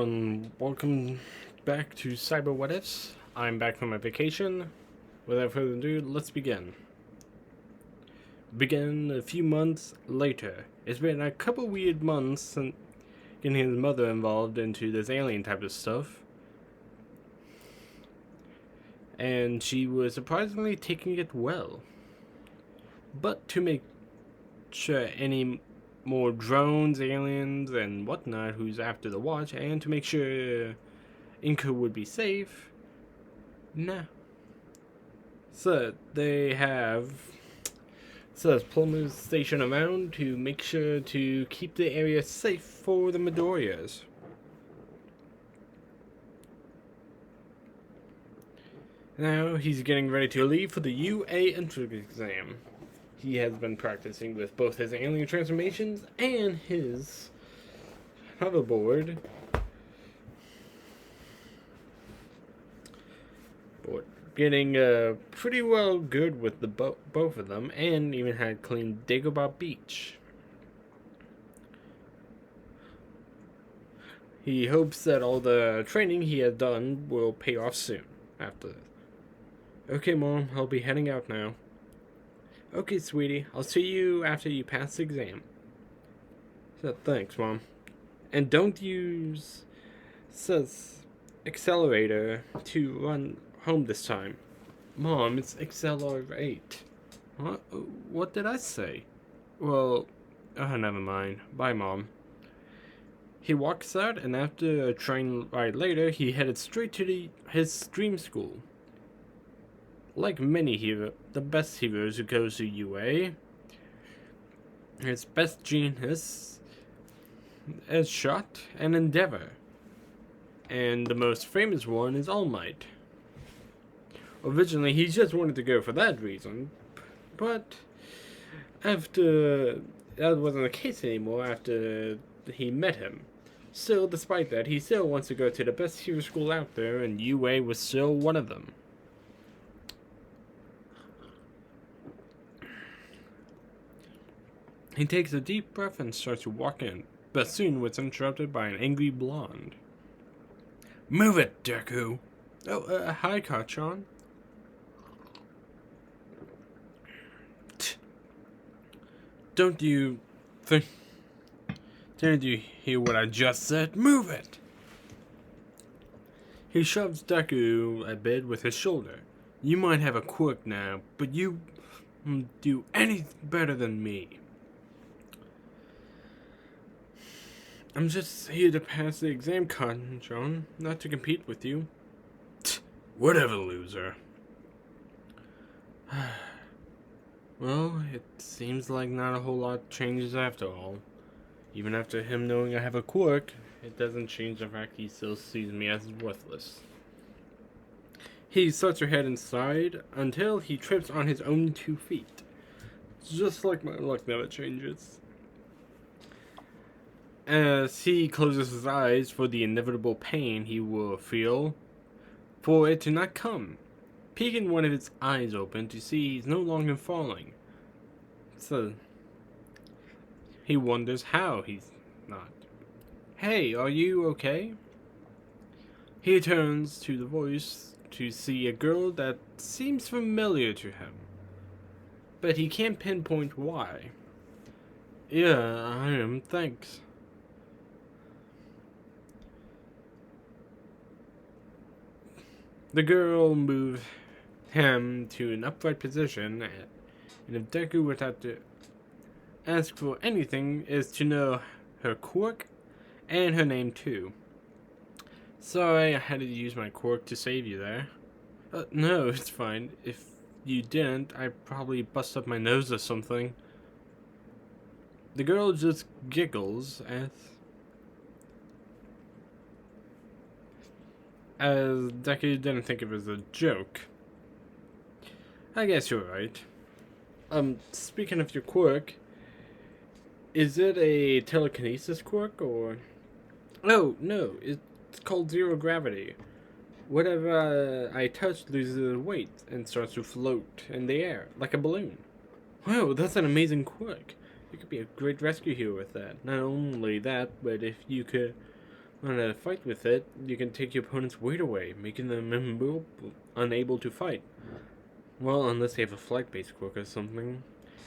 Welcome back to Cyber What Ifs. I'm back from my vacation. Without further ado, let's begin. Begin a few months later. It's been a couple weird months since getting his mother involved into this alien type of stuff. And she was surprisingly taking it well. But to make sure any more drones, aliens, and whatnot who's after the watch, and to make sure Inca would be safe. Nah. So they have plumbers stationed around to make sure to keep the area safe for the Midorias. Now he's getting ready to leave for the UA entrance exam. He has been practicing with both his alien transformations and his hoverboard. Getting pretty well good with the both of them, and even had cleaned Dagobah Beach. He hopes that all the training he has done will pay off soon after this. Okay, Mom, I'll be heading out now. Okay, sweetie, I'll see you after you pass the exam. So, thanks, Mom. And don't use accelerator to run home this time. Mom, it's accelerate. What did I say? Well, never mind. Bye, Mom. He walks out, and after a train ride later, he headed straight to his dream school. Like many heroes, the best heroes who goes to UA, his best genius is Shot and Endeavor, and the most famous one is All Might. Originally, he just wanted to go for that reason, but after that wasn't the case anymore after he met him. Still, despite that, he still wants to go to the best hero school out there, and UA was still one of them. He takes a deep breath and starts to walk in, but soon was interrupted by an angry blonde. Move it, Deku! Oh, hi, Kachan. Didn't you hear what I just said? Move it! He shoves Deku a bit with his shoulder. You might have a quirk now, but you do anything better than me. I'm just here to pass the exam, John, not to compete with you. Whatever, loser. Well, it seems like not a whole lot changes after all. Even after him knowing I have a quirk, it doesn't change the fact he still sees me as worthless. He starts to head inside until he trips on his own 2 feet. Just like my luck never changes. As he closes his eyes for the inevitable pain he will feel, for it to not come, peeking one of his eyes open to see he's no longer falling. So, he wonders how he's not. Hey, are you okay? He turns to the voice to see a girl that seems familiar to him, but he can't pinpoint why. Yeah, I am, thanks. The girl moved him to an upright position, and if Deku would have to ask for anything, is to know her quirk and her name too. Sorry, I had to use my quirk to save you there. No, it's fine. If you didn't, I'd probably bust up my nose or something. The girl just giggles as Deku didn't think it was a joke. I guess you're right. Speaking of your quirk, is it a telekinesis quirk or... Oh, no, it's called zero gravity. Whatever I touch loses weight and starts to float in the air, like a balloon. Wow, that's an amazing quirk. You could be a great rescue hero with that. Not only that, but if you could When in a fight with it, you can take your opponent's weight away, making them unable to fight. Well, unless they have a flight-based quirk or something.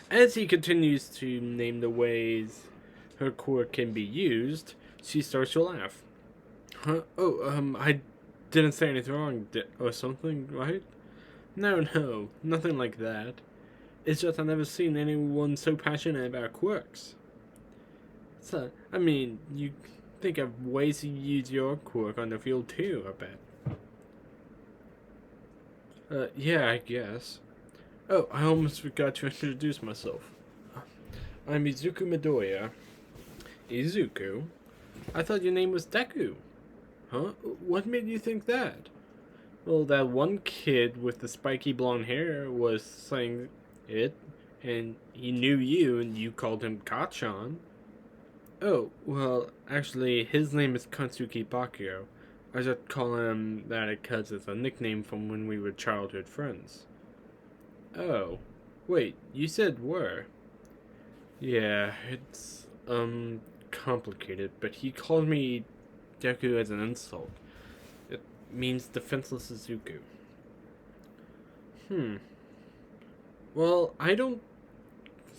As he continues to name the ways her quirk can be used, she starts to laugh. Huh? Oh, I didn't say anything wrong or something, right? No, nothing like that. It's just I've never seen anyone so passionate about quirks. So, I mean, you think of ways to use your quirk on the field too, I bet. Yeah, I guess. Oh, I almost forgot to introduce myself. I'm Izuku Midoriya. Izuku? I thought your name was Deku. Huh? What made you think that? Well, that one kid with the spiky blonde hair was saying it, and he knew you, and you called him Kachan. Oh, well, actually, his name is Katsuki Bakio. I just call him that because it's a nickname from when we were childhood friends. Oh, wait, you said were. Yeah, it's, complicated, but he called me Deku as an insult. It means defenseless Izuku. Well, I don't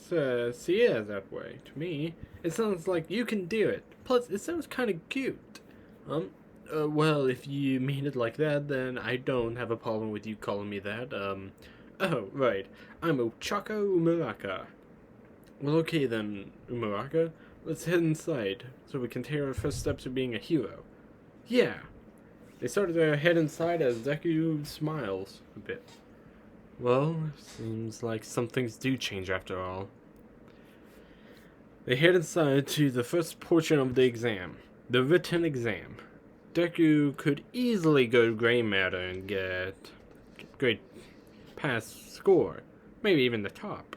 see it as that way. To me, it sounds like you can do it. Plus, it sounds kind of cute. Well, if you mean it like that, then I don't have a problem with you calling me that. Oh, right. I'm Ochako Uraraka. Well, okay then, Uraraka. Let's head inside, so we can take our first steps to being a hero. Yeah! They started to head inside as Deku smiles a bit. Well, seems like some things do change after all. They head inside to the first portion of the exam, the written exam. Deku could easily go to gray matter and get great pass score, maybe even the top.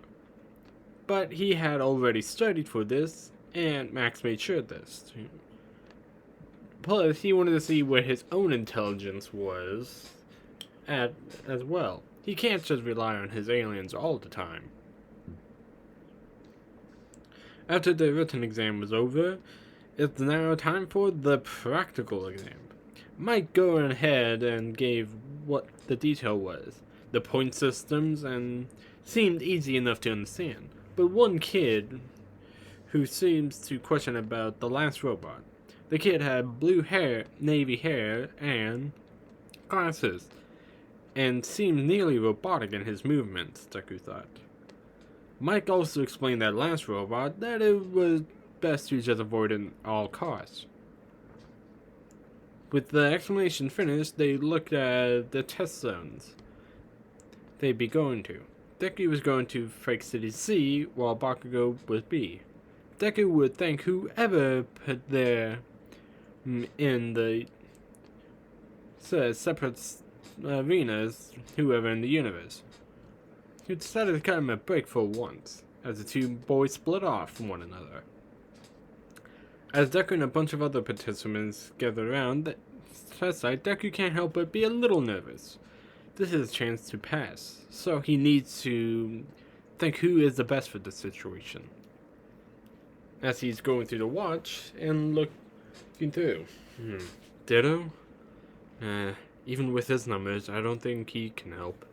But he had already studied for this, and Max made sure of this. Plus, he wanted to see where his own intelligence was at as well. He can't just rely on his aliens all the time. After the written exam was over, it's now time for the practical exam. Mike go ahead and gave what the detail was, the point systems, and seemed easy enough to understand. But one kid who seems to question about the last robot. The kid had blue hair, navy hair, and glasses, and seemed nearly robotic in his movements, Deku thought. Mike also explained that last robot that it was best to just avoid at all costs. With the explanation finished, they looked at the test zones they'd be going to. Deku was going to Fake City C, while Bakugo was B. Deku would thank whoever put their in the separate arenas, whoever in the universe. He decided to cut him a break for once, as the two boys split off from one another. As Deku and a bunch of other participants gather around the test site, Deku can't help but be a little nervous. This is his chance to pass, so he needs to think who is the best for the situation. As he's going through the watch and looking through. Ditto? Even with his numbers, I don't think he can help.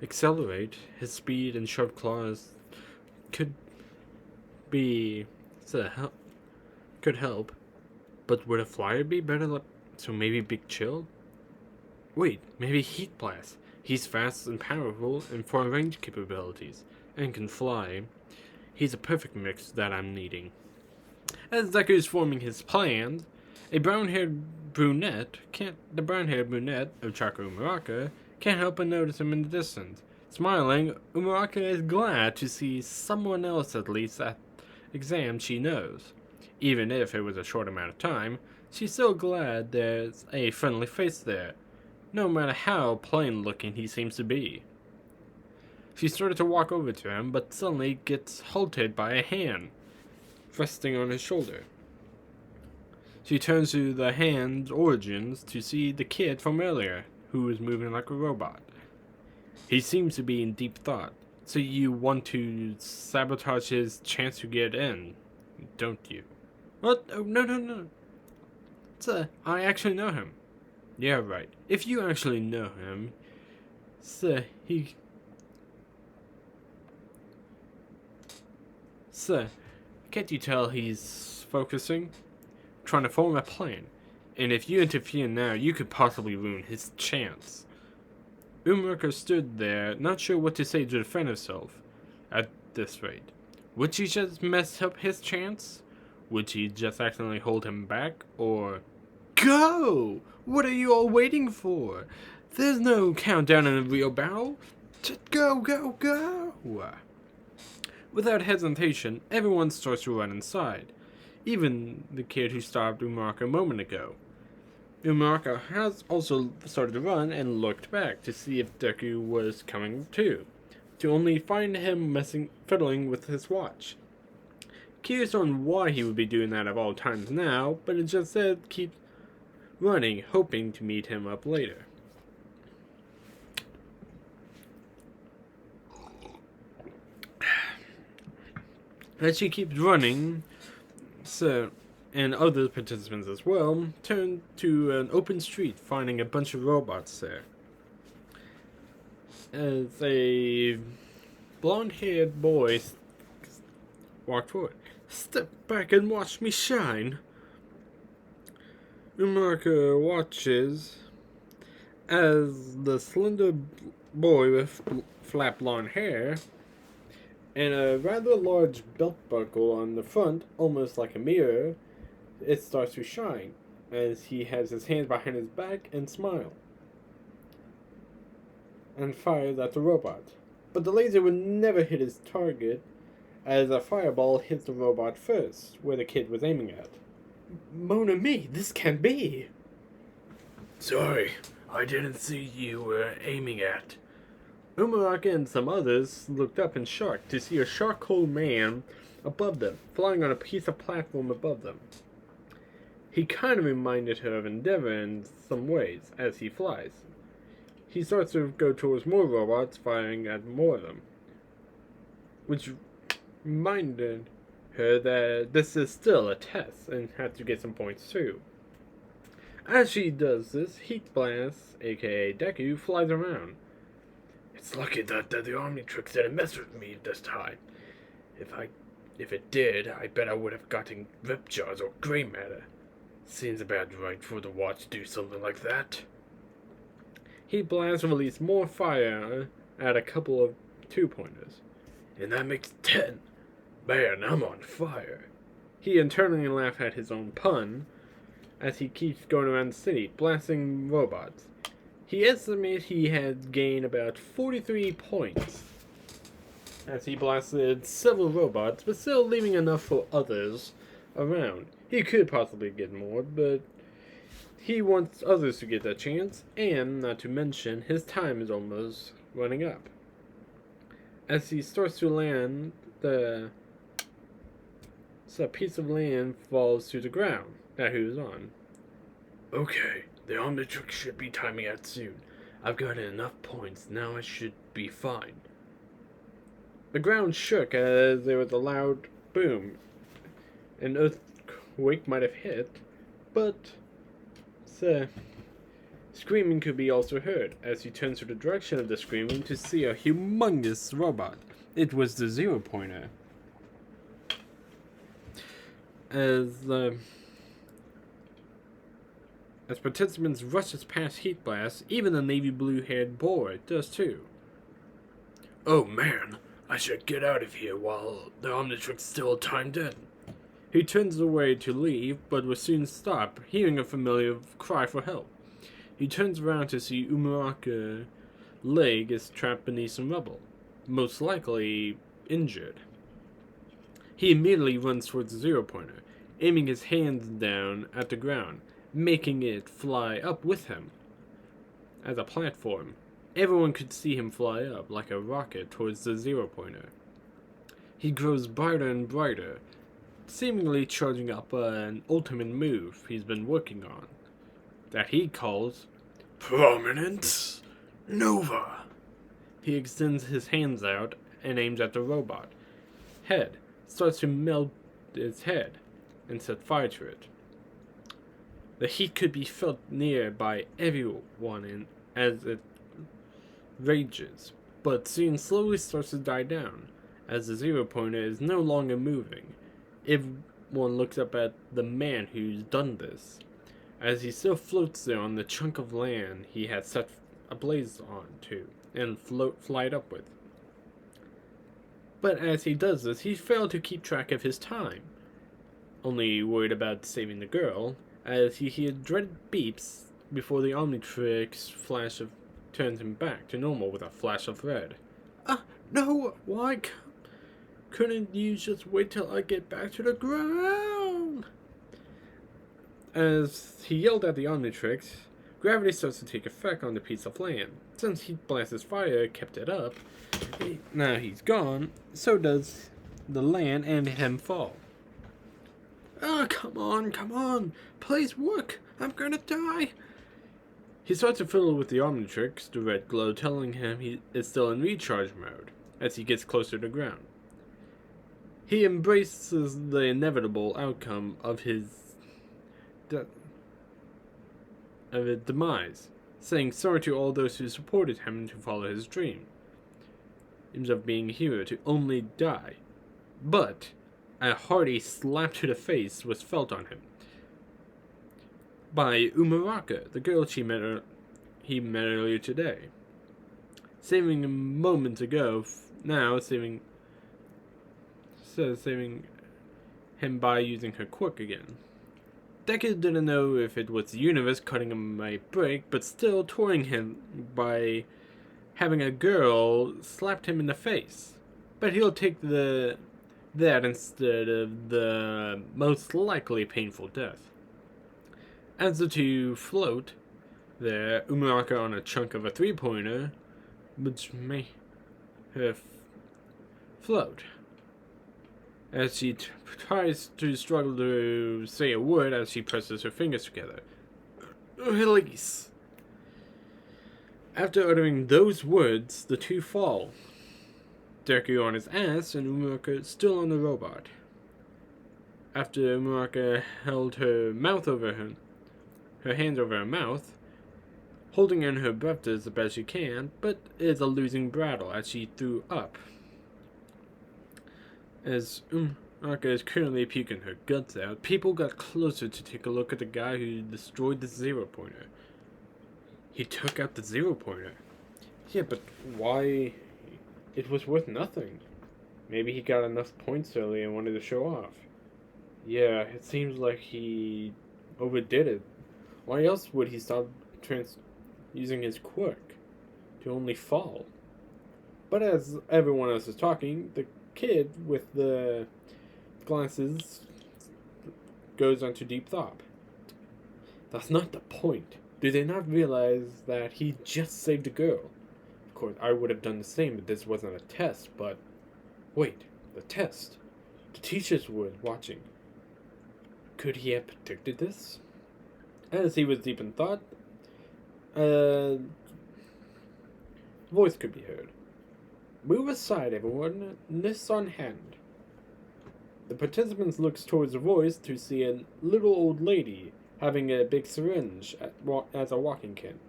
Accelerate, his speed and sharp claws could help, but would a flyer be better? So maybe Big Chill? Wait, maybe Heat Blast. He's fast and powerful and for range capabilities, and can fly. He's a perfect mix that I'm needing. As Deku is forming his plans, the brown-haired brunette, Ochako Uraraka, can't help but notice him in the distance. Smiling, Uraraka is glad to see someone else at least at exam she knows. Even if it was a short amount of time, she's still glad there's a friendly face there, no matter how plain-looking he seems to be. She started to walk over to him, but suddenly gets halted by a hand resting on his shoulder. She turns to the hand's origins to see the kid from earlier, who is moving like a robot. He seems to be in deep thought. So you want to sabotage his chance to get in, don't you? What? Oh, no. Sir, I actually know him. Yeah, right. If you actually know him, sir, Sir, can't you tell he's focusing? Trying to form a plan. And if you interfere now, you could possibly ruin his chance. Uraraka stood there, not sure what to say to defend herself. At this rate, would she just mess up his chance? Would she just accidentally hold him back? Or go! What are you all waiting for? There's no countdown in a real battle. Just go, go, go! Without hesitation, everyone starts to run inside. Even the kid who stopped Uraraka a moment ago. Uraraka has also started to run and looked back to see if Deku was coming too, to only find him fiddling with his watch. Curious on why he would be doing that of all times now, but it just said keep running, hoping to meet him up later. As she keeps running, and other participants as well, turn to an open street, finding a bunch of robots there. As a blonde-haired boy walked forward. Step back and watch me shine. Uraraka watches as the slender boy with flat blonde hair and a rather large belt buckle on the front, almost like a mirror, it starts to shine as he has his hands behind his back and smile and fires at the robot. But the laser would never hit his target as a fireball hits the robot first, where the kid was aiming at. Mon ami, this can't be! Sorry, I didn't see you were aiming at. Uraraka and some others looked up in shock to see a charcoal man above them, flying on a piece of platform above them. He kind of reminded her of Endeavor in some ways as he flies. He starts to go towards more robots, firing at more of them, which reminded her that this is still a test and has to get some points too. As she does this, Heat Blast, aka Deku, flies around. It's lucky that the omnitrix didn't mess with me this time. If it did, I bet I would have gotten rip jars or gray matter. Seems about right for the watch to do something like that. Heat Blast released more fire at a couple of 2-pointers. And that makes 10. Man, I'm on fire. He internally laughed at his own pun as he keeps going around the city, blasting robots. He estimates he had gained about 43 points as he blasted several robots, but still leaving enough for others around. He could possibly get more, but he wants others to get that chance, and not to mention, his time is almost running up. As he starts to land, a piece of land falls to the ground that he was on. Okay, the omnitrix should be timing out soon. I've got enough points, now I should be fine. The ground shook as there was a loud boom. An earthquake might have hit, but screaming could be also heard as he turns to the direction of the screaming to see a humongous robot. It was the 0-pointer. As participants rushes past Heat Blast, even the navy blue-haired boy does too. Oh man, I should get out of here while the omnitrix still timed in. He turns away to leave, but will soon stop, hearing a familiar cry for help. He turns around to see Uraraka's leg is trapped beneath some rubble, most likely injured. He immediately runs towards the 0-pointer, aiming his hands down at the ground, making it fly up with him. As a platform, everyone could see him fly up like a rocket towards the 0-pointer. He grows brighter and brighter, seemingly charging up an ultimate move he's been working on, that he calls Prominence Nova. He extends his hands out and aims at the robot. Head starts to melt its head and set fire to it. The heat could be felt near by everyone as it rages, but soon slowly starts to die down, as the zero pointer is no longer moving. Everyone looks up at the man who's done this, as he still floats there on the chunk of land he had set ablaze onto and flied up with. But as he does this, he failed to keep track of his time, only worried about saving the girl, as he heard dreaded beeps before the omnitrix turns him back to normal with a flash of red. No, why couldn't you just wait till I get back to the ground? As he yelled at the omnitrix, gravity starts to take effect on the piece of land. Since Heat Blast's fire kept it up, now he's gone, so does the land and him fall. Come on, please work, I'm gonna die. He starts to fiddle with the omnitrix, the red glow telling him he is still in recharge mode, as he gets closer to the ground. He embraces the inevitable outcome of his demise, saying sorry to all those who supported him to follow his dream of being a hero to only die. But a hearty slap to the face was felt on him by Uraraka, the girl he met earlier today. Saving him moments ago, now saving him by using her quirk again. Deku didn't know if it was the universe cutting him a break, but still touring him by having a girl slapped him in the face. But he'll take that instead of the most likely painful death. As the two float there, Uraraka on a chunk of a three-pointer, which may her float. As she tries to struggle to say a word as she presses her fingers together. Release. After uttering those words, the two fall. Deku on his ass and Uraraka still on the robot. After Uraraka held her hands over her mouth, holding in her breath as best she can, but is a losing battle as she threw up. As Uraraka is currently puking her guts out, people got closer to take a look at the guy who destroyed the zero pointer. He took out the zero pointer. Yeah, but why? It was worth nothing. Maybe he got enough points early and wanted to show off. Yeah, it seems like he overdid it. Why else would he stop using his quirk to only fall? But as everyone else is talking, the kid with the glasses goes into deep thought. That's not the point. Do they not realize that he just saved a girl? Of course, I would have done the same if this wasn't a test, but... Wait, the test? The teachers were watching. Could he have predicted this? As he was deep in thought, a voice could be heard. Move aside, everyone. This on hand. The participants looked towards the voice to see a little old lady having a big syringe as a walking cane.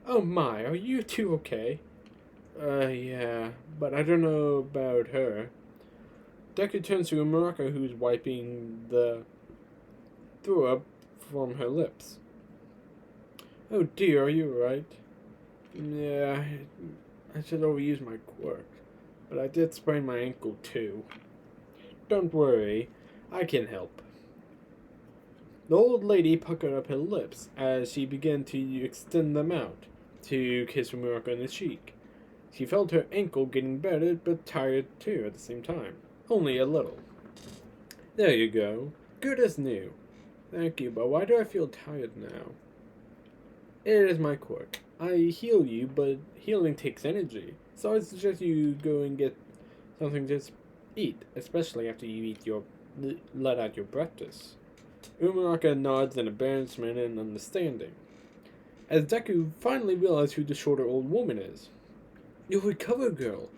Oh my, are you two okay? Yeah, but I don't know about her. Deku turns to Uraraka, who's wiping the throw up from her lips. Oh dear, are you alright? Yeah, I should overuse my quirk, but I did sprain my ankle too. Don't worry, I can help. The old lady puckered up her lips as she began to extend them out to kiss Uraraka on the cheek. She felt her ankle getting better, but tired too at the same time. Only a little. There you go. Good as new. Thank you, but why do I feel tired now? It is my quirk. I heal you, but healing takes energy. So I suggest you go and get something to eat, especially after you let out your breakfast. Uraraka nods in embarrassment and understanding, as Deku finally realizes who the shorter old woman is. You recover, girl.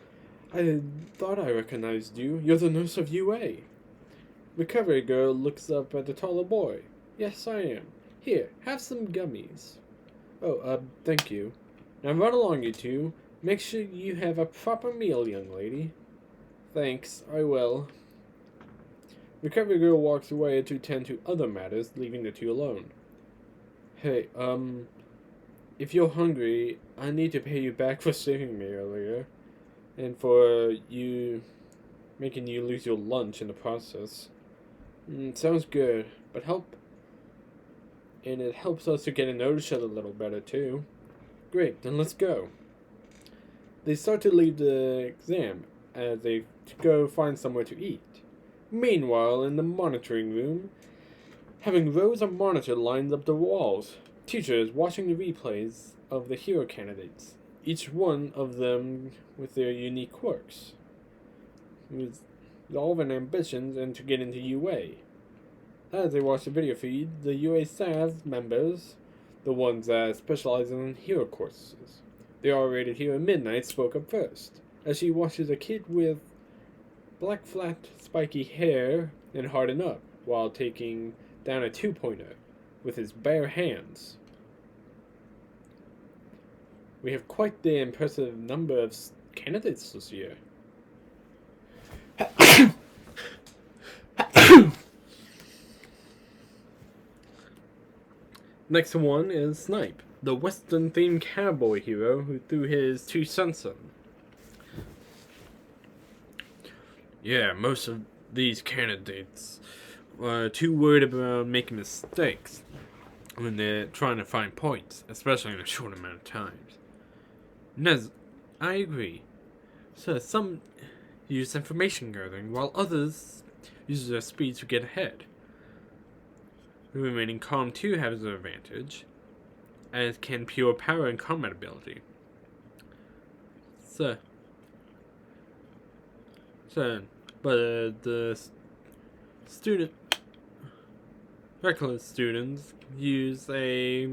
I thought I recognized you. You're the nurse of UA. Recovery girl looks up at the taller boy. Yes, I am. Here, have some gummies. Oh, thank you. Now run along, you two. Make sure you have a proper meal, young lady. Thanks, I will. Recovery girl walks away to tend to other matters, leaving the two alone. Hey, if you're hungry, I need to pay you back for saving me earlier. And for you making you lose your lunch in the process. Sounds good, but it helps us to get to know each other a little better too. Great, then let's go. They start to leave the exam as they go find somewhere to eat. Meanwhile, in the monitoring room, having rows of monitors lined up the walls, teachers watching the replays of the hero candidates, each one of them with their unique quirks, with all their ambitions and to get into UA. As they watch the video feed, the UA staff members, the ones that specialize in hero courses, the R-rated hero Midnight spoke up first, as she watches a kid with black flat spiky hair and harden up while taking down a 2-pointer with his bare hands. We have quite the impressive number of candidates this year. Next one is Snipe, the Western-themed cowboy hero who threw his 2 cents in. Yeah, most of these candidates are too worried about making mistakes when they're trying to find points, especially in a short amount of time. I agree. So some use information gathering, while others use their speed to get ahead. Remaining calm too has an advantage, as can pure power and combat ability. But the reckless students use a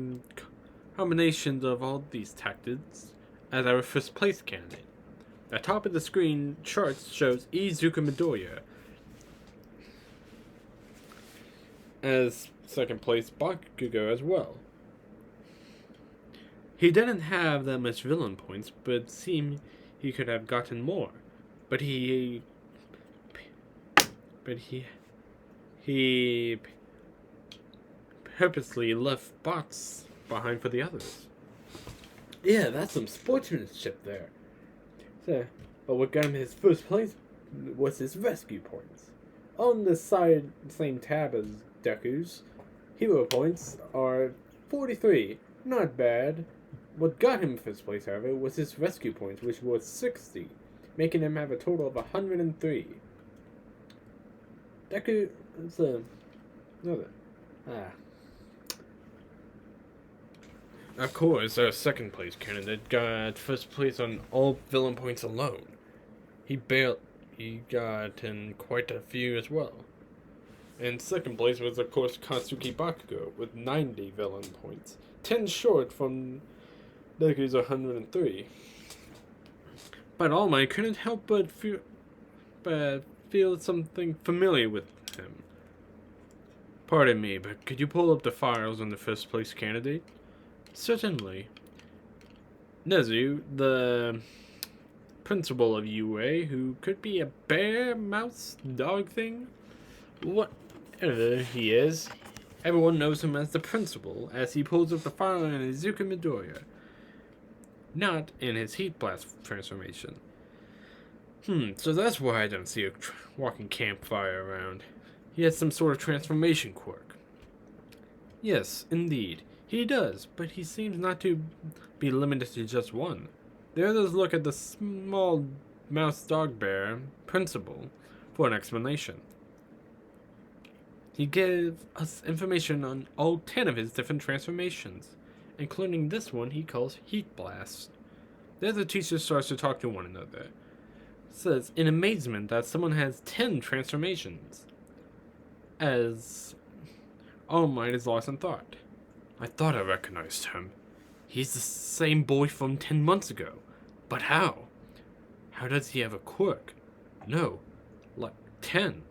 combination of all these tactics as our first place candidate. At top of the screen chart shows Izuku Midoriya as second place Bakugo as well. He didn't have that much villain points, but seemed he could have gotten more. But he purposely left bots behind for the others. Yeah, that's some sportsmanship there. But what got him his first place was his rescue points. On the same tab as Deku's, hero points are 43. Not bad. What got him first place, however, was his rescue points, which was 60, making him have a total of 103. Deku is another. Of course, our second place candidate got first place on all villain points alone. He got in quite a few as well. And second place was, of course, Katsuki Bakugo with 90 villain points, 10 short from Deku's 103. But All Might couldn't help but feel something familiar with him. Pardon me, but could you pull up the files on the first place candidate? Certainly. Nezu, the principal of UA, who could be a bear, mouse, dog thing? Whatever he is, everyone knows him as the principal, as he pulls up the file in Izuku Midoriya. Not in his Heat Blast transformation. So that's why I don't see a walking campfire around. He has some sort of transformation quirk. Yes, indeed. He does, but he seems not to be limited to just one. The others look at the small mouse dog bear principle for an explanation. He gave us information on all 10 of his different transformations, including this one he calls Heat Blast. The other teacher starts to talk to one another. Says in amazement that someone has 10 transformations. As All Might is lost in thought. I thought I recognized him. He's the same boy from 10 months ago. But how? How does he have a quirk? No, like 10.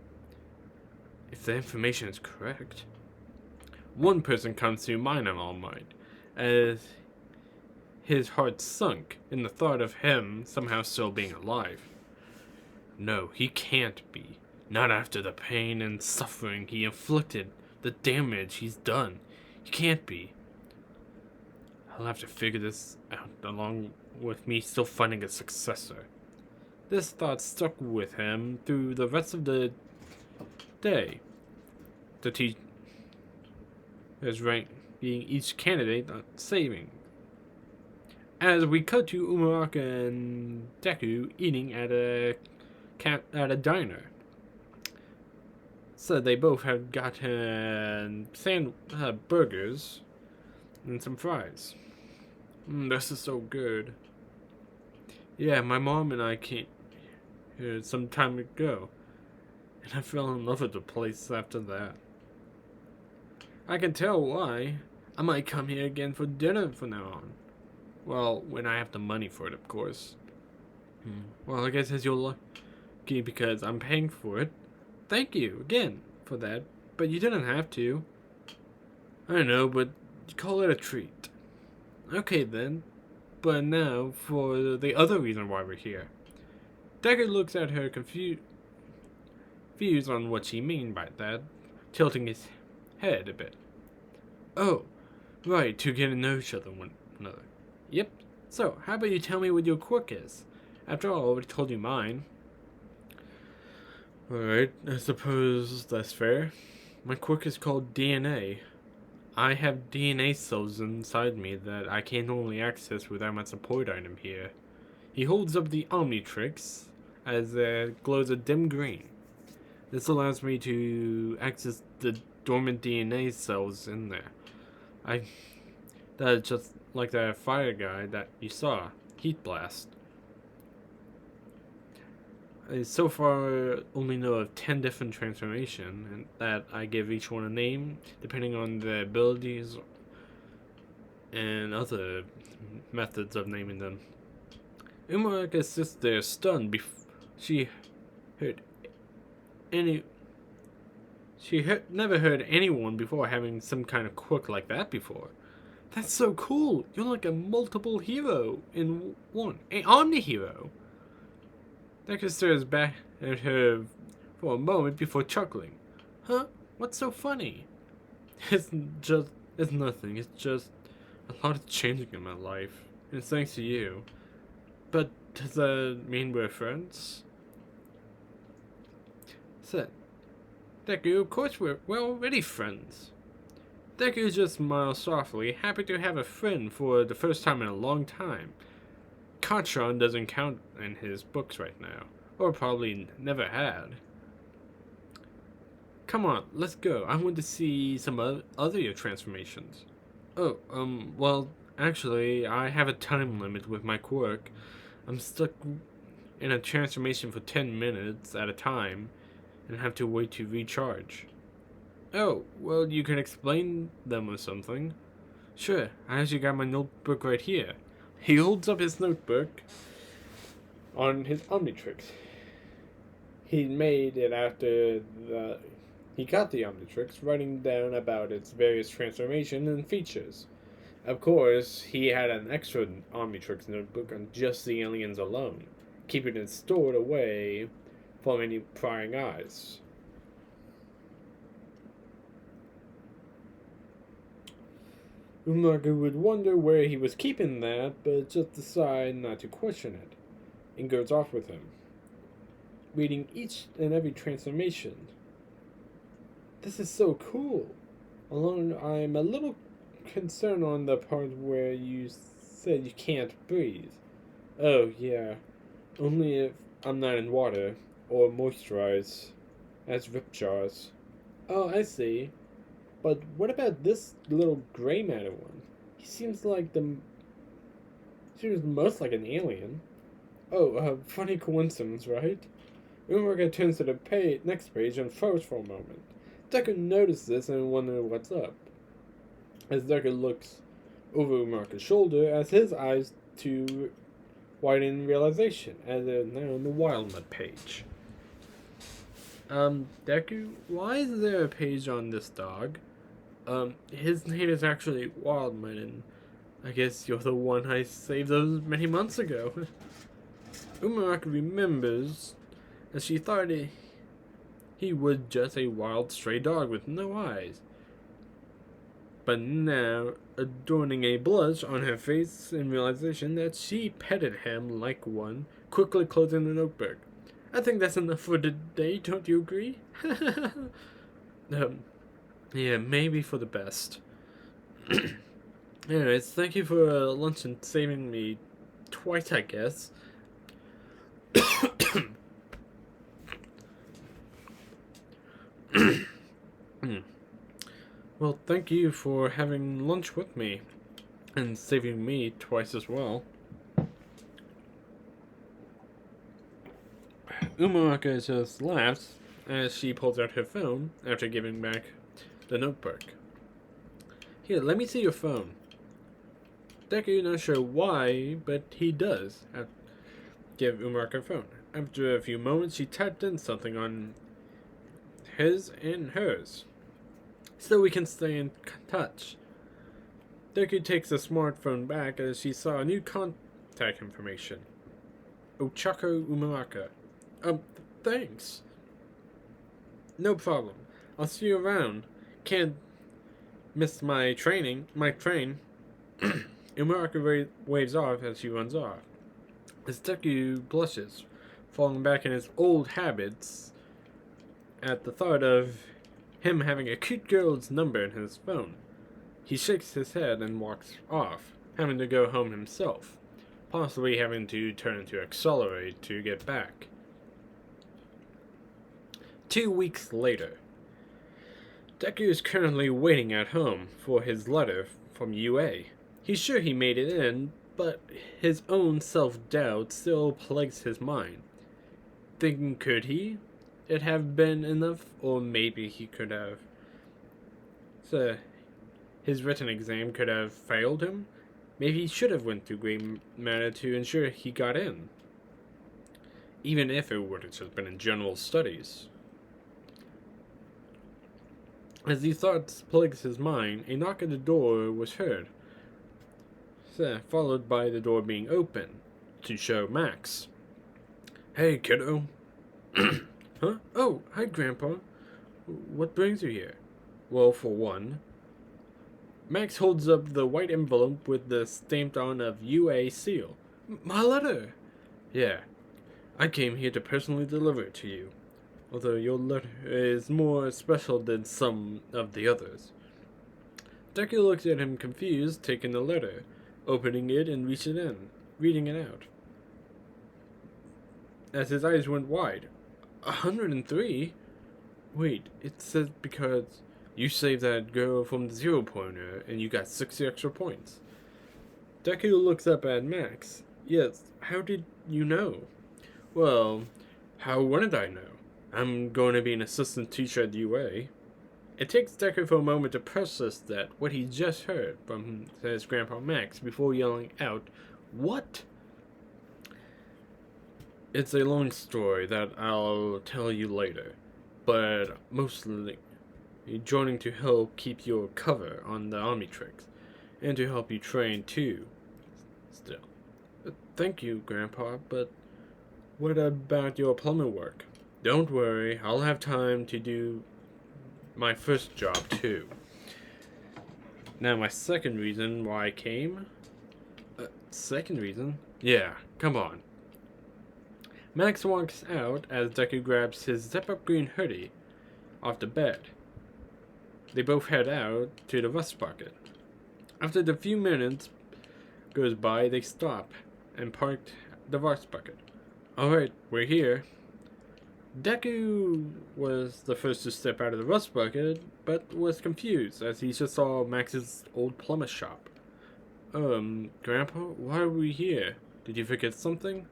If the information is correct. One person comes to mind in all might, as his heart sunk in the thought of him somehow still being alive. No, he can't be. Not after the pain and suffering he inflicted, the damage he's done. He can't be. I'll have to figure this out along with me still finding a successor. This thought stuck with him through the rest of the day. The teacher is ranking each candidate saving. As we cut to Uraraka and Deku eating at a diner. So they both have gotten burgers and some fries. This is so good. Yeah, my mom and I came here some time ago, and I fell in love with the place after that. I can tell why. I might come here again for dinner from now on. Well, when I have the money for it, of course. Well, I guess you're lucky because I'm paying for it. Thank you again for that, but you didn't have to. I know, but call it a treat. Okay then, but now for the other reason why we're here. Deku looks at her confused on what she means by that, tilting his head a bit. Oh, right, to get to know each other one another. Yep. So, how about you tell me what your quirk is? After all, I already told you mine. Alright, I suppose that's fair. My quirk is called DNA. I have DNA cells inside me that I can only access without my support item here. He holds up the omnitrix as it glows a dim green. This allows me to access the dormant DNA cells in there. That is just like that fire guy that you saw, Heat Blast. I so far only know of 10 different transformations, and that I give each one a name, depending on the abilities and other methods of naming them. Uraraka sits there stunned before she never heard anyone before having some kind of quirk like that before. That's so cool! You're like a multiple hero in one. An omni-hero! Deku stares back at her for a moment before chuckling. Huh? What's so funny? It's nothing. It's just a lot is changing in my life. And it's thanks to you. But does that mean we're friends? Said. Deku, of course we're already friends. Deku just smiles softly, happy to have a friend for the first time in a long time. Kachon doesn't count in his books right now, or probably never had. Come on, let's go. I want to see some other transformations. Oh, well, actually, I have a time limit with my quirk. I'm stuck in a transformation for 10 minutes at a time, and have to wait to recharge. Oh, well, you can explain them or something. Sure, I actually got my notebook right here. He holds up his notebook on his omnitrix. He made it after he got the omnitrix, writing down about its various transformations and features. Of course, he had an extra omnitrix notebook on just the aliens alone, keeping it stored away from any prying eyes. Uraraka would wonder where he was keeping that, but just decide not to question it, and goes off with him, reading each and every transformation. This is so cool. Although I'm a little concerned on the part where you said you can't breathe. Oh, yeah. Only if I'm not in water, or moisturized, as rip jars. Oh, I see. But what about this little gray matter one? He seems most like an alien. Oh, funny coincidence, right? Uraraka turns to the next page and froze for a moment. Deku noticed this and wondered what's up. As Deku looks over Uraraka's shoulder, as his eyes to widen in realization, as they're now on the Wild Mud page. Deku, why is there a page on this dog? His name is actually Wildman, and I guess you're the one I saved those many months ago. Uraraka remembers that she thought he was just a wild stray dog with no eyes. But now, adorning a blush on her face in realization that she petted him like one, quickly closing the notebook. I think that's enough for today, don't you agree? Yeah, maybe for the best. Anyways, thank you for lunch and saving me twice, I guess. Well, thank you for having lunch with me and saving me twice as well. Uraraka just laughs as she pulls out her phone after giving back the notebook. Here, let me see your phone. Deku not sure why, but he does give Uraraka her phone. After a few moments, she typed in something on his and hers, so we can stay in touch. Deku takes the smartphone back as she saw new contact information. Ochako Uraraka. Thanks. No problem. I'll see you around. Can't miss my train. Uraraka waves off as she runs off. As Deku blushes, falling back in his old habits at the thought of him having a cute girl's number in his phone. He shakes his head and walks off, having to go home himself, possibly having to turn into Accelerate to get back. 2 weeks later, Deku is currently waiting at home for his letter from UA. He's sure he made it in, but his own self-doubt still plagues his mind. Thinking, could it have been enough, or maybe he could have. So, his written exam could have failed him. Maybe he should have went through great matter to ensure he got in, even if it would have just been in general studies. As these thoughts plagued his mind, a knock at the door was heard, followed by the door being open to show Max. Hey, kiddo. Huh? Oh, hi, Grandpa. What brings you here? Well, for one, Max holds up the white envelope with the stamped on of UA seal. My letter! Yeah, I came here to personally deliver it to you, although your letter is more special than some of the others. Deku looks at him confused, taking the letter, opening it and reading it out. As his eyes went wide. 103? Wait, it says because you saved that girl from the 0-pointer and you got 60 extra points. Deku looks up at Max. Yes, how did you know? Well, how wouldn't I know? I'm going to be an assistant teacher at UA. It takes Deku for a moment to process what he just heard from his grandpa Max before yelling out, "What?" It's a long story that I'll tell you later, but mostly joining to help keep your cover on the omnitrix, and to help you train too. Still. Thank you, Grandpa, but what about your plumber work? Don't worry, I'll have time to do my first job too. Now my second reason why I came? Second reason? Yeah, come on. Max walks out as Deku grabs his zip-up green hoodie off the bed. They both head out to the rust bucket. After the few minutes goes by, they stop and park the rust bucket. Alright, we're here. Deku was the first to step out of the rust bucket, but was confused as he just saw Max's old plumber shop. Grandpa, why are we here? Did you forget something?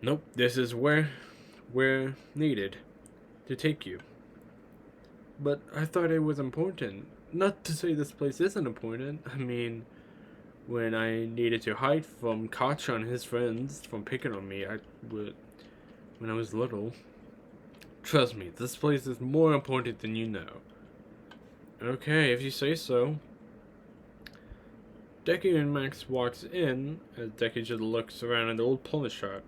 Nope, this is where we're needed to take you. But I thought it was important. Not to say this place isn't important. I mean, when I needed to hide from Kacha and his friends from picking on me, when I was little. Trust me, this place is more important than you know. Okay, if you say so. Deku and Max walks in as Deku just looks around at the old plumber shop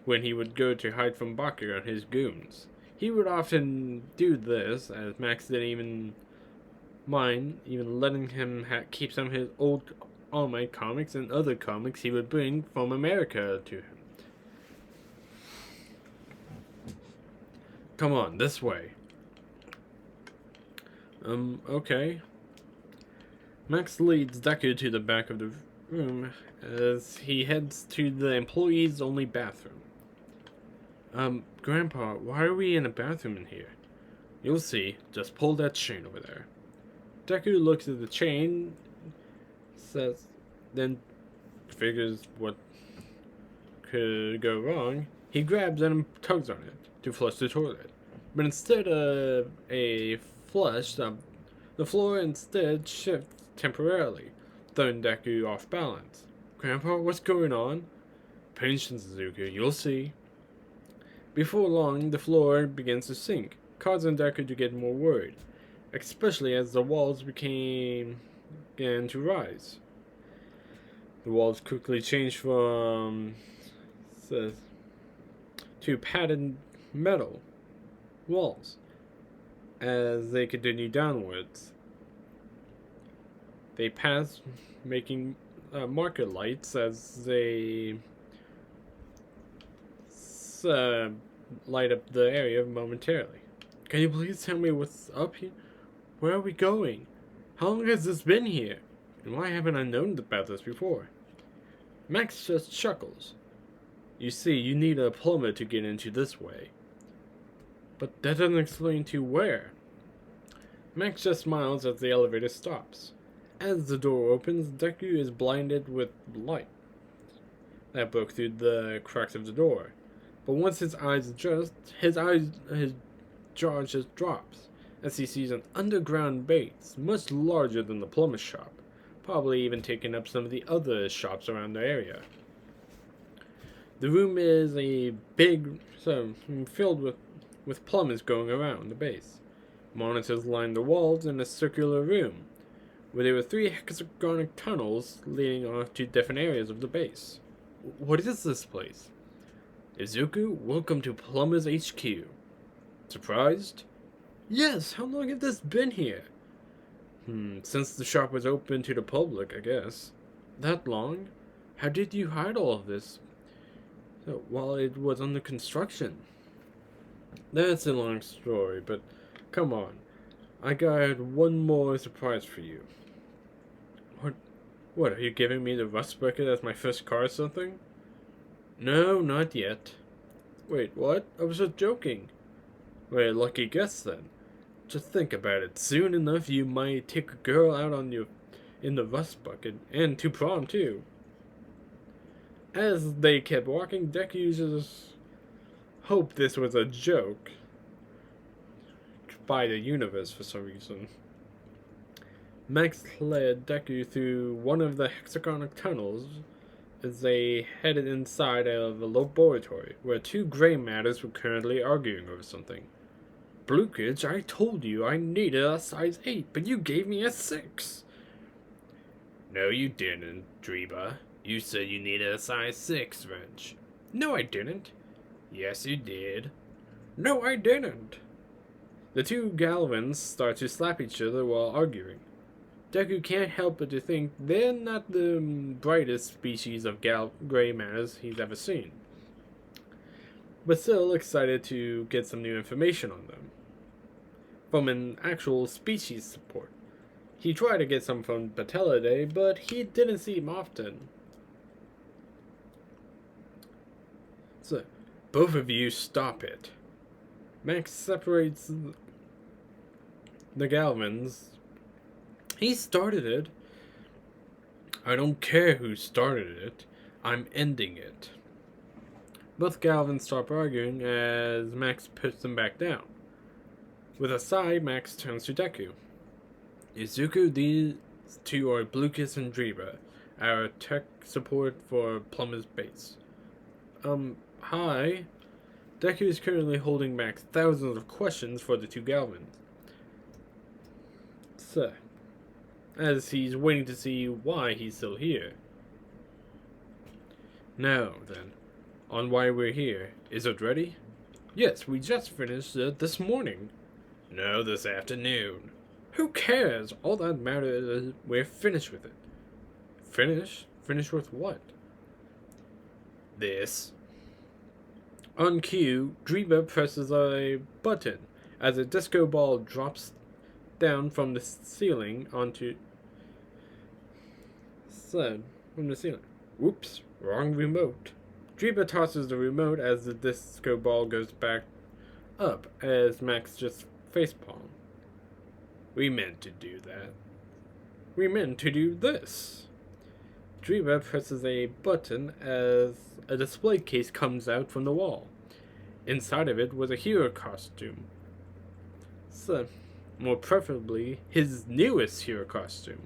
when he would go to hide from Baku and his goons. He would often do this, as Max didn't even mind even letting him keep some of his old All Might comics and other comics he would bring from America to him. Come on, this way. Okay. Max leads Deku to the back of the room as he heads to the employees' only bathroom. Grandpa, why are we in a bathroom in here? You'll see. Just pull that chain over there. Deku looks at the chain, then figures what could go wrong. He grabs it and tugs on it to flush the toilet. But instead of a flush, the floor instead shifts temporarily, throwing Deku off balance. Grandpa, what's going on? Patience, Zuko, you'll see. Before long, the floor begins to sink, causing Deku to get more worried, especially as the walls began to rise. The walls quickly changed from to padded metal walls as they continue downwards. They pass, making marker lights as they light up the area momentarily. Can you please tell me what's up here? Where are we going? How long has this been here? And why haven't I known about this before? Max just chuckles. You see, you need a plumber to get into this way. But that doesn't explain to where. Max just smiles as the elevator stops. As the door opens, Deku is blinded with light that broke through the cracks of the door. But once his eyes adjust, his jaw just drops as he sees an underground base much larger than the plumber shop, probably even taking up some of the other shops around the area. The room is a big, filled with plumbers going around the base. Monitors line the walls in a circular room, where there were 3 hexagonic tunnels leading off to different areas of the base. What is this place? Izuku, welcome to Plumbers HQ. Surprised? Yes, how long have this been here? Since the shop was open to the public, I guess. That long? How did you hide all of this while it was under construction? That's a long story, but come on. I got one more surprise for you. What, are you giving me the rust bucket as my first car or something? No, not yet. Wait, what? I was just joking. Wait, lucky guess then. Just think about it. Soon enough, you might take a girl out in the rust bucket, and to prom too. As they kept walking, Deku just hoped this was a joke by the universe for some reason. Max led Deku through one of the hexagonic tunnels as they headed inside of a laboratory where 2 gray matters were currently arguing over something. Bluekage, I told you I needed a size 8, but you gave me a 6. No, you didn't, Dreba. You said you needed a size 6, Wrench. No, I didn't. Yes, you did. No, I didn't. The 2 Galvans start to slap each other while arguing. Deku can't help but to think they're not the brightest species of gray matters he's ever seen, but still excited to get some new information on them from an actual species support. He tried to get some from Patella Day, but he didn't see him often. So, both of you stop it. Max separates the Galvans. He started it. I don't care who started it. I'm ending it. Both Galvans stop arguing as Max puts them back down. With a sigh, Max turns to Deku. Izuku, these 2 are Bluecas and Dreba, our tech support for Plumber's Base. Hi. Deku is currently holding back thousands of questions for the 2 Galvans. So, as he's waiting to see why he's still here. Now, then, on why we're here. Is it ready? Yes, we just finished it this morning. No, this afternoon. Who cares? All that matters is we're finished with it. Finished? Finished with what? This. On cue, Dreamer presses a button as a disco ball drops down from the ceiling onto... from the ceiling. Whoops, wrong remote. Dreamer tosses the remote as the disco ball goes back up as Max just facepalm. We meant to do that. We meant to do this. Dreamer presses a button as a display case comes out from the wall. Inside of it was a hero costume. So, more preferably, his newest hero costume.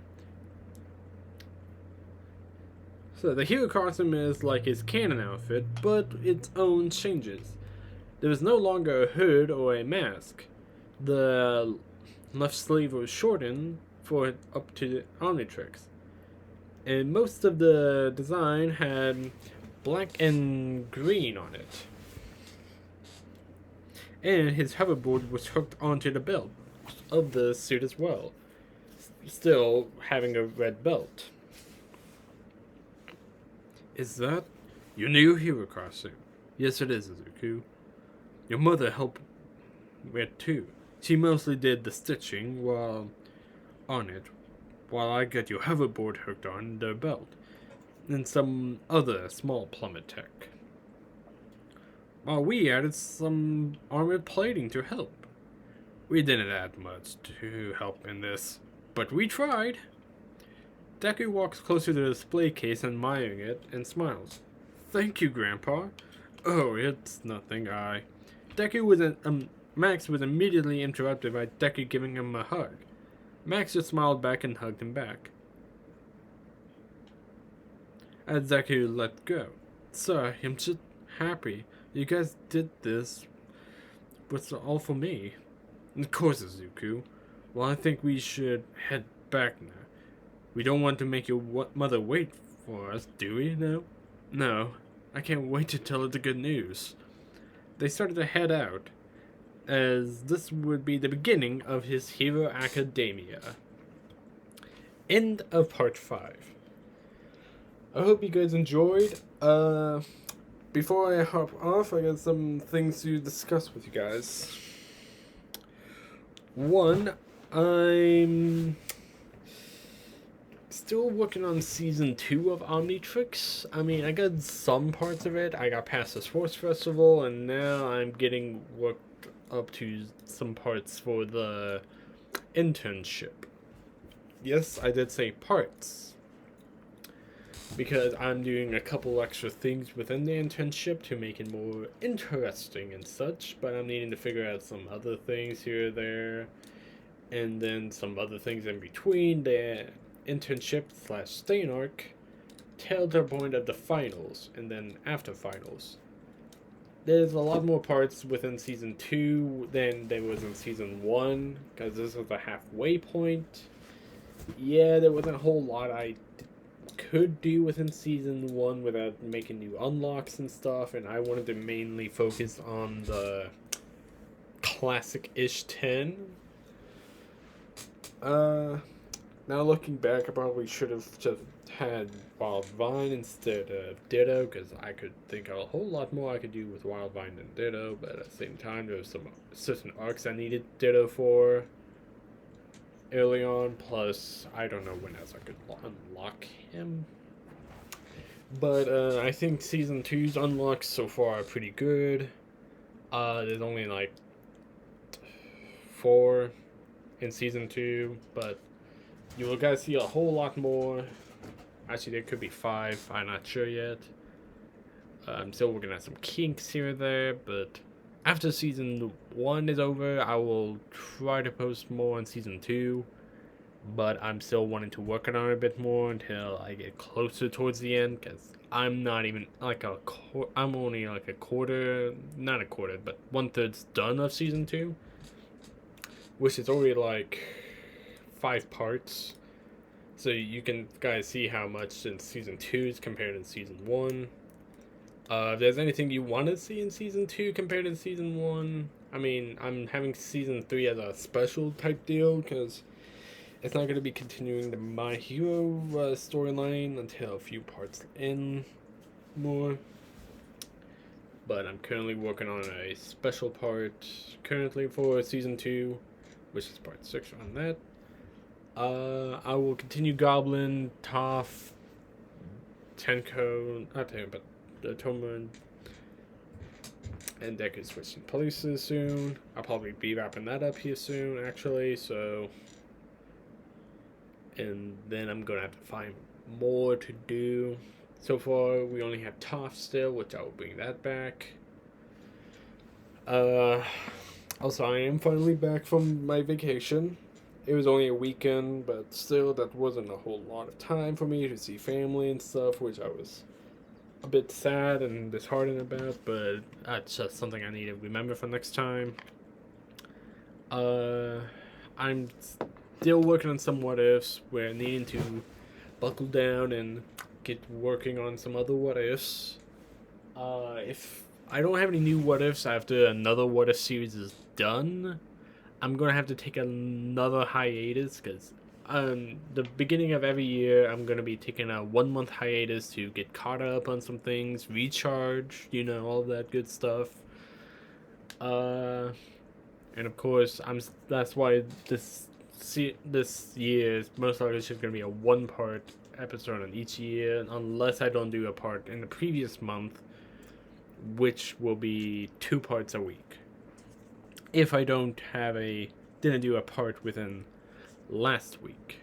So, the hero costume is like his canon outfit, but its own changes. There was no longer a hood or a mask. The left sleeve was shortened for up to the omnitrix. And most of the design had black and green on it. And his hoverboard was hooked onto the belt of the suit as well, still having a red belt. Is that your new hero costume? Yes, it is, Izuku. Your mother helped with too. She mostly did the stitching while I got your hoverboard hooked on the belt, and some other small plummet tech. While we added some armored plating to help. We didn't add much to help in this, but we tried. Deku walks closer to the display case, admiring it, and smiles. Thank you, Grandpa. Oh, it's nothing, Max was immediately interrupted by Deku giving him a hug. Max just smiled back and hugged him back. As Deku let go. Sorry, I'm just happy. You guys did this. What's all for me? Of course, Izuku. Well, I think we should head back now. We don't want to make your mother wait for us, do we? No. I can't wait to tell her the good news. They started to head out, as this would be the beginning of his Hero Academia. End of part 5. I hope you guys enjoyed. Before I hop off, I got some things to discuss with you guys. One, I'm still working on season 2 of Omnitrix. I mean, I got some parts of it. I got past the sports festival, and now I'm getting worked up to some parts for the internship. Yes, I did say parts, because I'm doing a couple extra things within the internship to make it more interesting and such, but I'm needing to figure out some other things here or there, and then some other things in between the internship / staying arc till the point of the finals, and then after finals. There's a lot more parts within season 2 than there was in season 1, because this was a halfway point. Yeah, there wasn't a whole lot I could do within season 1 without making new unlocks and stuff, and I wanted to mainly focus on the classic-ish 10. Now looking back, I probably should have just had Wild Vine instead of Ditto, because I could think of a whole lot more I could do with Wild Vine than Ditto, but at the same time, there was some certain arcs I needed Ditto for early on, plus I don't know when else I could unlock him. But I think season 2's unlocks so far are pretty good. There's only like 4 in season 2, but you will guys see a whole lot more. Actually, there could be 5, I'm not sure yet. I'm still working on some kinks here or there, but after season 1 is over, I will try to post more on season 2, but I'm still wanting to work on it a bit more until I get closer towards the end, because I'm not even like I'm only like a quarter, not a quarter, but 1/3 done of season 2, which is already like 5 parts. So you can guys see how much in season 2 is compared to season 1. If there's anything you want to see in season 2 compared to season 1, I mean, I'm having season 3 as a special type deal because it's not going to be continuing the My Hero storyline until a few parts in more. But I'm currently working on a special part currently for season 2, which is part 6 on that. I will continue Goblin, Toph, Tenko, not Tenko, but the Toma and Deku switching places soon. I'll probably be wrapping that up here soon, actually, so. And then I'm gonna have to find more to do. So far, we only have Toph still, which I will bring that back. Also, I am finally back from my vacation. It was only a weekend, but still, that wasn't a whole lot of time for me to see family and stuff, which I was a bit sad and disheartened about, but that's just something I need to remember for next time. I'm still working on some what ifs. We're needing to buckle down and get working on some other what ifs. If I don't have any new what ifs after another what if series is done, I'm gonna have to take another hiatus because the beginning of every year I'm gonna be taking a 1 month hiatus to get caught up on some things, recharge, all that good stuff. And of course that's why this year is most likely just gonna be a 1 part episode on each year, unless I don't do a part in the previous month, which will be 2 parts a week. If I didn't do a part within last week.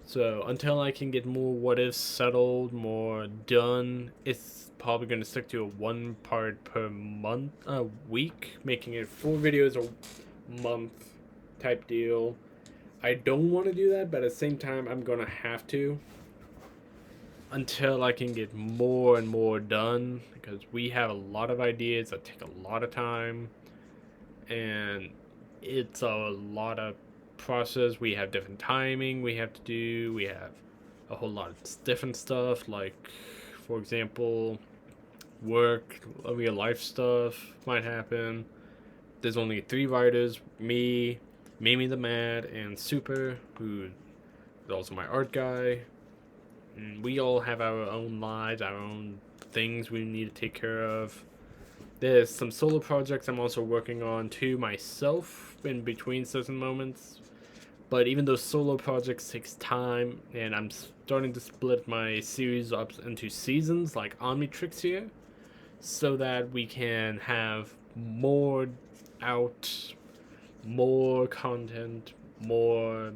So until I can get more what ifs settled, more done, it's probably going to stick to a 1 part per week, making it 4 videos a month type deal. I don't want to do that, but at the same time I'm going to have to until I can get more and more done, because we have a lot of ideas that take a lot of time. And it's a lot of process. We have different timing we have to do. We have a whole lot of different stuff, like, for example, work, real life stuff might happen. There's only 3 writers, me, Mimi the Mad, and Super, who is also my art guy. And we all have our own lives, our own things we need to take care of. There's some solo projects I'm also working on too myself in between certain moments. But even those solo projects takes time, and I'm starting to split my series up into seasons like Omnitrix here, so that we can have more out, more content, more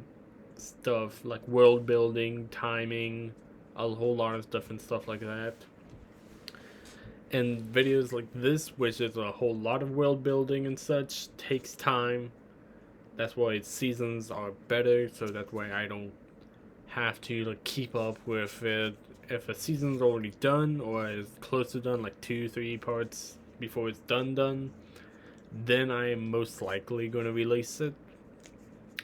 stuff like world building, timing, a whole lot of different stuff like that. And videos like this, which is a whole lot of world building and such, takes time. That's why seasons are better, so that way I don't have to keep up with it. If a season's already done or is close to done, like 2-3 parts before it's done, then I am most likely going to release it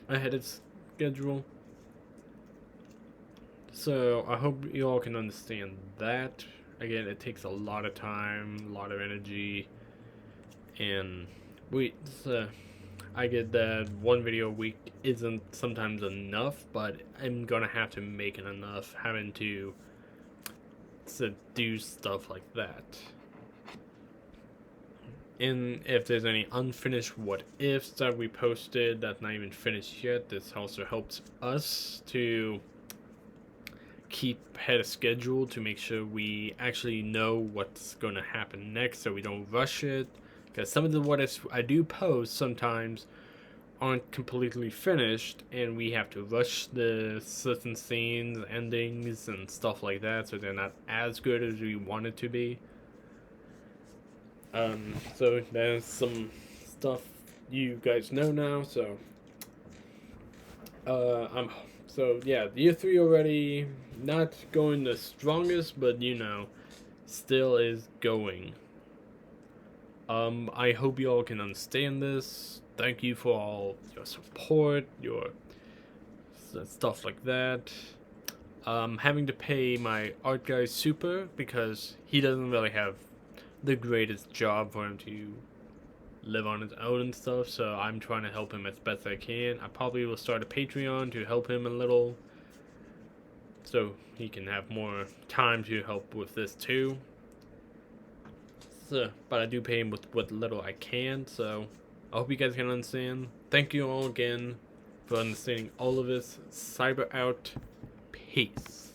ahead of schedule. So I hope you all can understand that. Again, it takes a lot of time, a lot of energy, and I get that 1 video a week isn't sometimes enough, but I'm gonna have to make it enough, having to do stuff like that. And if there's any unfinished what ifs that we posted that's not even finished yet, this also helps us to keep ahead of schedule, to make sure we actually know what's going to happen next, so we don't rush it, because some of the what ifs I do post sometimes aren't completely finished, and we have to rush the certain scenes, endings, and stuff like that, so they're not as good as we want it to be. So there's some stuff you guys know now, so year 3 already, not going the strongest, but still is going. I hope you all can understand this. Thank you for all your support, your stuff like that. Having to pay my art guy super because he doesn't really have the greatest job for him to live on his own and stuff, so I'm trying to help him as best I can. I probably will start a Patreon to help him a little so he can have more time to help with this too. So, but I do pay him with what little I can, so I hope you guys can understand. Thank you all again for understanding all of this. Cyber out. Peace.